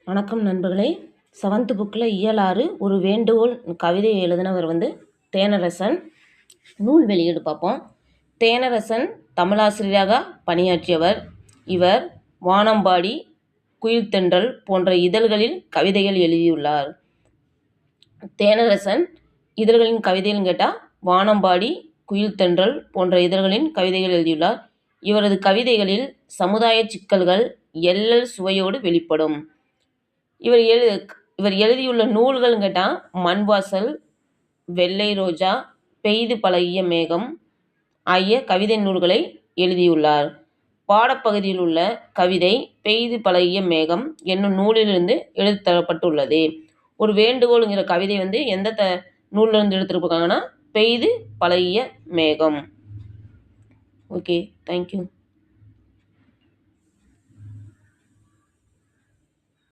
வணக்கம் நண்பர்களே. 7th புக்கில் இயல் 6 ஒரு வேண்டுகோள் கவிதை எழுதினவர் தேனரசன். நூல் வெளியீடு பார்ப்போம். தேனரசன் தமிழாசிரியராக பணியாற்றியவர். இவர் வானம்பாடி, குயில்தென்றல் போன்ற இதழ்களில் கவிதைகள் எழுதியுள்ளார். தேனரசன் இதழ்களின் கவிதைகள் கேட்டால் வானம்பாடி, குயில்தென்றல் போன்ற இதழ்களின் கவிதைகள் எழுதியுள்ளார். இவரது கவிதைகளில் சமுதாய சிக்கல்கள் எள்ளல் சுவையோடு வெளிப்படும். இவர் எழுதியுள்ள நூல்கள் கேட்டால் மண்வாசல், வெள்ளை ரோஜா, பெய்து பழகிய மேகம் ஆகிய கவிதை நூல்களை எழுதியுள்ளார். பாடப்பகுதியில் உள்ள கவிதை பெய்து பழகிய மேகம் என்னும் நூலிலிருந்து எழுதப்பட்டுள்ளது. ஒரு வேண்டுகோளுங்கிற கவிதை எந்த நூலிலிருந்து எடுத்துருப்பாங்கன்னா பெய்து பழகிய மேகம். Okay, thank you.